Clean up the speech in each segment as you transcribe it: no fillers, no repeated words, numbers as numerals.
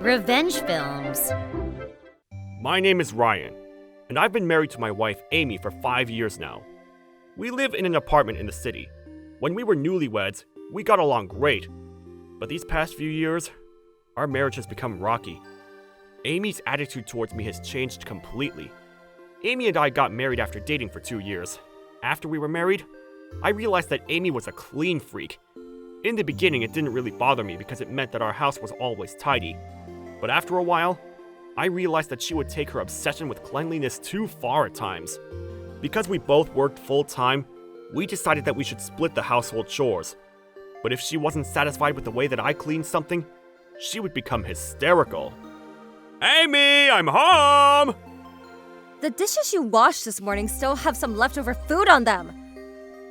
Revenge films. My name is Ryan, and I've been married to my wife Amy for 5 years now. We live in an apartment in the city. When we were newlyweds, we got along great. But these past few years, our marriage has become rocky. Amy's attitude towards me has changed completely. Amy and I got married after dating for 2 years. After we were married, I realized that Amy was a clean freak. In the beginning, it didn't really bother me because it meant that our house was always tidy. But after a while, I realized that she would take her obsession with cleanliness too far at times. Because we both worked full-time, we decided that we should split the household chores. But if she wasn't satisfied with the way that I cleaned something, she would become hysterical. Amy, I'm home! The dishes you washed this morning still have some leftover food on them.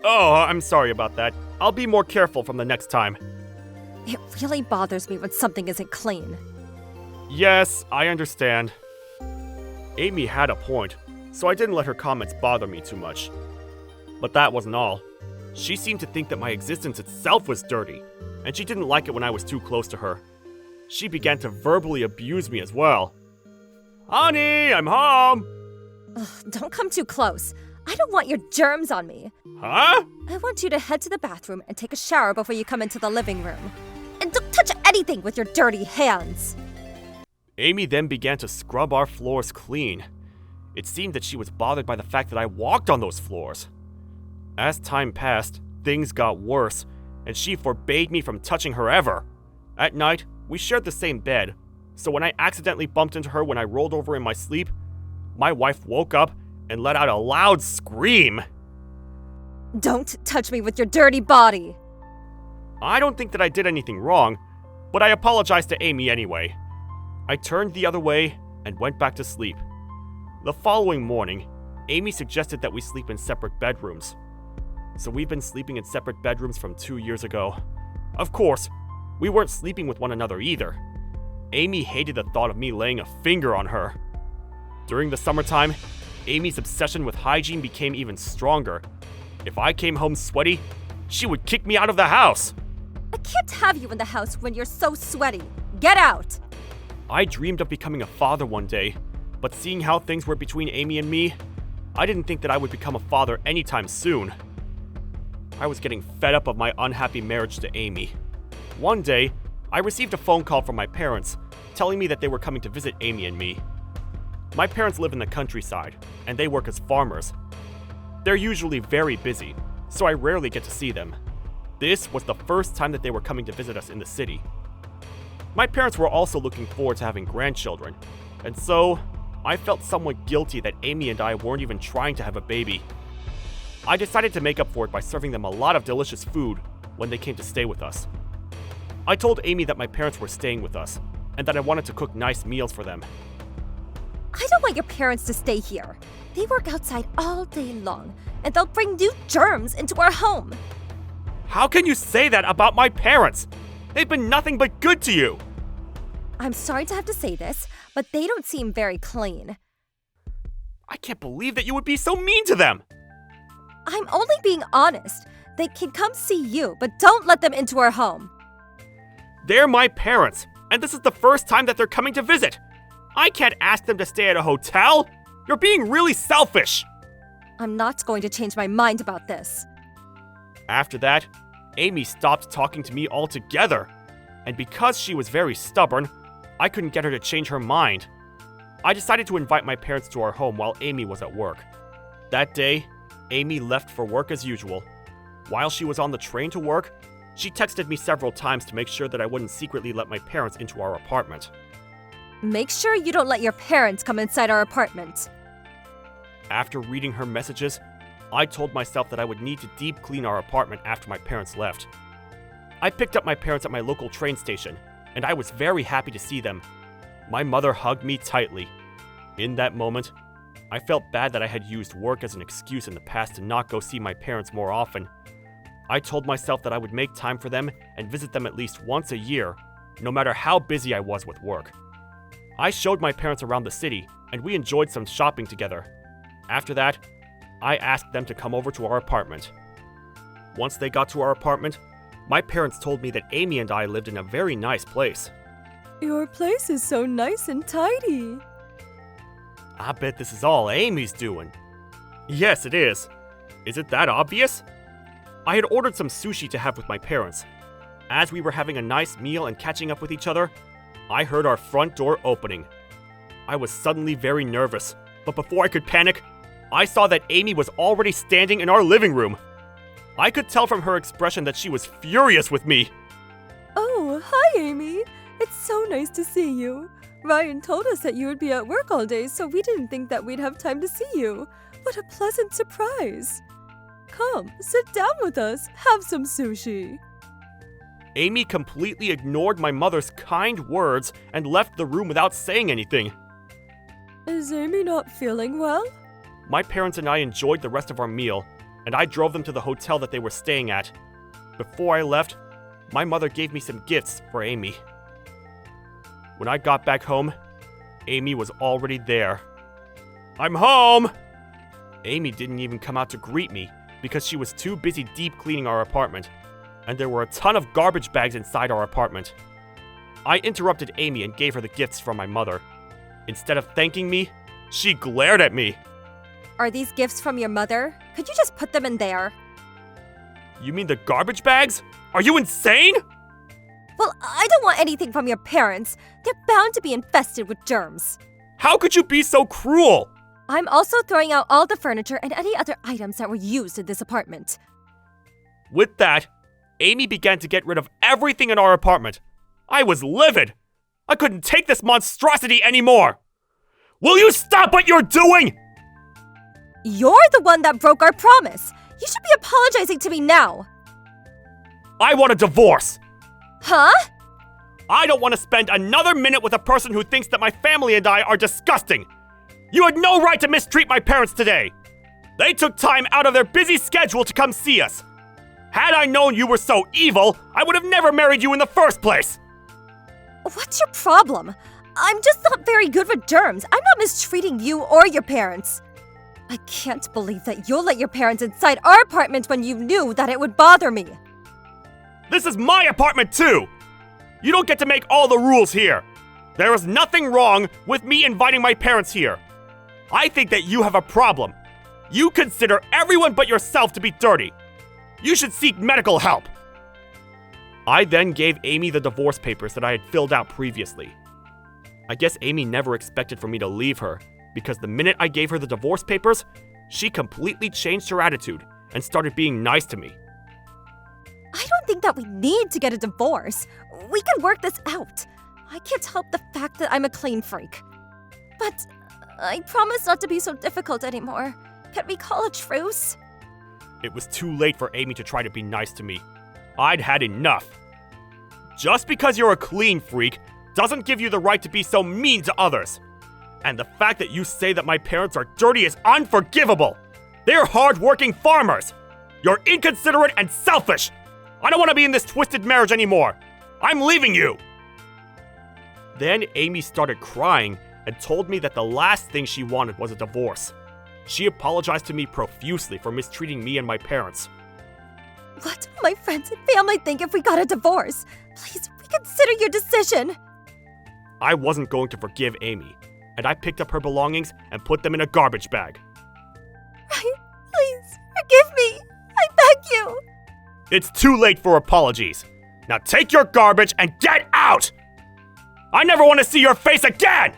Oh, I'm sorry about that. I'll be more careful from the next time. It really bothers me when something isn't clean. Yes, I understand. Amy had a point, so I didn't let her comments bother me too much. But that wasn't all. She seemed to think that my existence itself was dirty, and she didn't like it when I was too close to her. She began to verbally abuse me as well. Honey, I'm home! Ugh, don't come too close. I don't want your germs on me. Huh? I want you to head to the bathroom and take a shower before you come into the living room. And don't touch anything with your dirty hands. Amy then began to scrub our floors clean. It seemed that she was bothered by the fact that I walked on those floors. As time passed, things got worse, and she forbade me from touching her ever. At night, we shared the same bed, so when I accidentally bumped into her when I rolled over in my sleep, my wife woke up and let out a loud scream. Don't touch me with your dirty body. I don't think that I did anything wrong, but I apologized to Amy anyway. I turned the other way and went back to sleep. The following morning, Amy suggested that we sleep in separate bedrooms. So we've been sleeping in separate bedrooms from 2 years ago. Of course, we weren't sleeping with one another either. Amy hated the thought of me laying a finger on her. During the summertime, Amy's obsession with hygiene became even stronger. If I came home sweaty, she would kick me out of the house. I can't have you in the house when you're so sweaty. Get out! I dreamed of becoming a father one day, but seeing how things were between Amy and me, I didn't think that I would become a father anytime soon. I was getting fed up of my unhappy marriage to Amy. One day, I received a phone call from my parents, telling me that they were coming to visit Amy and me. My parents live in the countryside, and they work as farmers. They're usually very busy, so I rarely get to see them. This was the first time that they were coming to visit us in the city. My parents were also looking forward to having grandchildren, and so I felt somewhat guilty that Amy and I weren't even trying to have a baby. I decided to make up for it by serving them a lot of delicious food when they came to stay with us. I told Amy that my parents were staying with us, and that I wanted to cook nice meals for them. I don't want your parents to stay here. They work outside all day long, and they'll bring new germs into our home. How can you say that about my parents? They've been nothing but good to you! I'm sorry to have to say this, but they don't seem very clean. I can't believe that you would be so mean to them! I'm only being honest. They can come see you, but don't let them into our home. They're my parents, and this is the first time that they're coming to visit. I can't ask them to stay at a hotel. You're being really selfish. I'm not going to change my mind about this. After that, Amy stopped talking to me altogether. And because she was very stubborn, I couldn't get her to change her mind. I decided to invite my parents to our home while Amy was at work. That day, Amy left for work as usual. While she was on the train to work, she texted me several times to make sure that I wouldn't secretly let my parents into our apartment. Make sure you don't let your parents come inside our apartment. After reading her messages, I told myself that I would need to deep clean our apartment after my parents left. I picked up my parents at my local train station, and I was very happy to see them. My mother hugged me tightly. In that moment, I felt bad that I had used work as an excuse in the past to not go see my parents more often. I told myself that I would make time for them and visit them at least once a year, no matter how busy I was with work. I showed my parents around the city, and we enjoyed some shopping together. After that, I asked them to come over to our apartment. Once they got to our apartment, My parents told me that Amy and I lived in a very nice place. Your place is so nice and tidy. I bet this is all Amy's doing. Yes, it is. Is it that obvious? I had ordered some sushi to have with my parents. As we were having a nice meal and catching up with each other, I heard our front door opening. I was suddenly very nervous, but before I could panic, I saw that Amy was already standing in our living room. I could tell from her expression that she was furious with me. Oh, hi, Amy. It's so nice to see you. Ryan told us that you would be at work all day, so we didn't think that we'd have time to see you. What a pleasant surprise. Come, sit down with us. Have some sushi. Amy completely ignored my mother's kind words and left the room without saying anything. Is Amy not feeling well? My parents and I enjoyed the rest of our meal, and I drove them to the hotel that they were staying at. Before I left, my mother gave me some gifts for Amy. When I got back home, Amy was already there. I'm home! Amy didn't even come out to greet me because she was too busy deep cleaning our apartment, and there were a ton of garbage bags inside our apartment. I interrupted Amy and gave her the gifts from my mother. Instead of thanking me, she glared at me. Are these gifts from your mother? Could you just put them in there? You mean the garbage bags? Are you insane? Well, I don't want anything from your parents. They're bound to be infested with germs. How could you be so cruel? I'm also throwing out all the furniture and any other items that were used in this apartment. With that, Amy began to get rid of everything in our apartment. I was livid. I couldn't take this monstrosity anymore. Will you stop what you're doing? You're the one that broke our promise. You should be apologizing to me now. I want a divorce. Huh? I don't want to spend another minute with a person who thinks that my family and I are disgusting. You had no right to mistreat my parents today. They took time out of their busy schedule to come see us. Had I known you were so evil, I would have never married you in the first place. What's your problem? I'm just not very good with germs. I'm not mistreating you or your parents. I can't believe that you'll let your parents inside our apartment when you knew that it would bother me. This is my apartment too. You don't get to make all the rules here. There is nothing wrong with me inviting my parents here. I think that you have a problem. You consider everyone but yourself to be dirty. You should seek medical help. I then gave Amy the divorce papers that I had filled out previously. I guess Amy never expected for me to leave her, because the minute I gave her the divorce papers, she completely changed her attitude and started being nice to me. I don't think that we need to get a divorce. We can work this out. I can't help the fact that I'm a clean freak. But I promise not to be so difficult anymore. Can we call a truce? It was too late for Amy to try to be nice to me. I'd had enough. Just because you're a clean freak doesn't give you the right to be so mean to others. And the fact that you say that my parents are dirty is unforgivable. They're hard-working farmers. You're inconsiderate and selfish. I don't want to be in this twisted marriage anymore. I'm leaving you. Then Amy started crying and told me that the last thing she wanted was a divorce. She apologized to me profusely for mistreating me and my parents. What will my friends and family think if we got a divorce? Please reconsider your decision. I wasn't going to forgive Amy, and I picked up her belongings and put them in a garbage bag. Ryan, please, forgive me. I beg you. It's too late for apologies. Now take your garbage and get out! I never want to see your face again!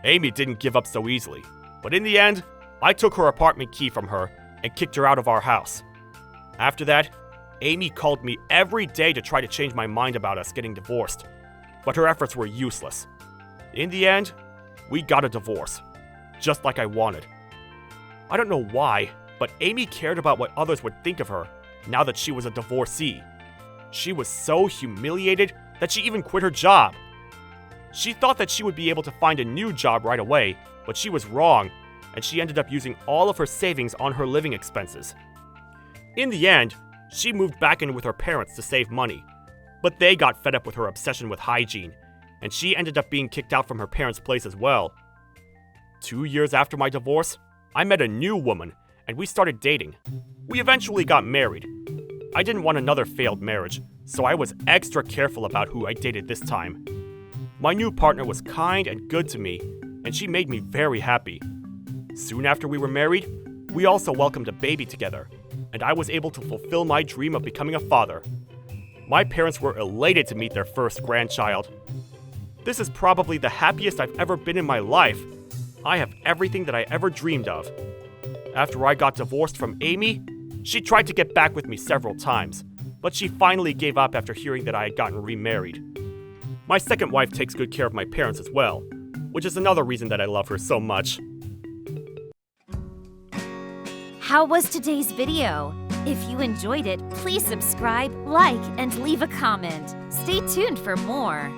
Amy didn't give up so easily, but in the end, I took her apartment key from her and kicked her out of our house. After that, Amy called me every day to try to change my mind about us getting divorced, but her efforts were useless. In the end, we got a divorce, just like I wanted. I don't know why, but Amy cared about what others would think of her now that she was a divorcee. She was so humiliated that she even quit her job. She thought that she would be able to find a new job right away, but she was wrong, and she ended up using all of her savings on her living expenses. In the end, she moved back in with her parents to save money, but they got fed up with her obsession with hygiene, and she ended up being kicked out from her parents' place as well. 2 years after my divorce, I met a new woman, and we started dating. We eventually got married. I didn't want another failed marriage, so I was extra careful about who I dated this time. My new partner was kind and good to me, and she made me very happy. Soon after we were married, we also welcomed a baby together, and I was able to fulfill my dream of becoming a father. My parents were elated to meet their first grandchild. This is probably the happiest I've ever been in my life. I have everything that I ever dreamed of. After I got divorced from Amy, she tried to get back with me several times, but she finally gave up after hearing that I had gotten remarried. My second wife takes good care of my parents as well, which is another reason that I love her so much. How was today's video? If you enjoyed it, please subscribe, like, and leave a comment. Stay tuned for more.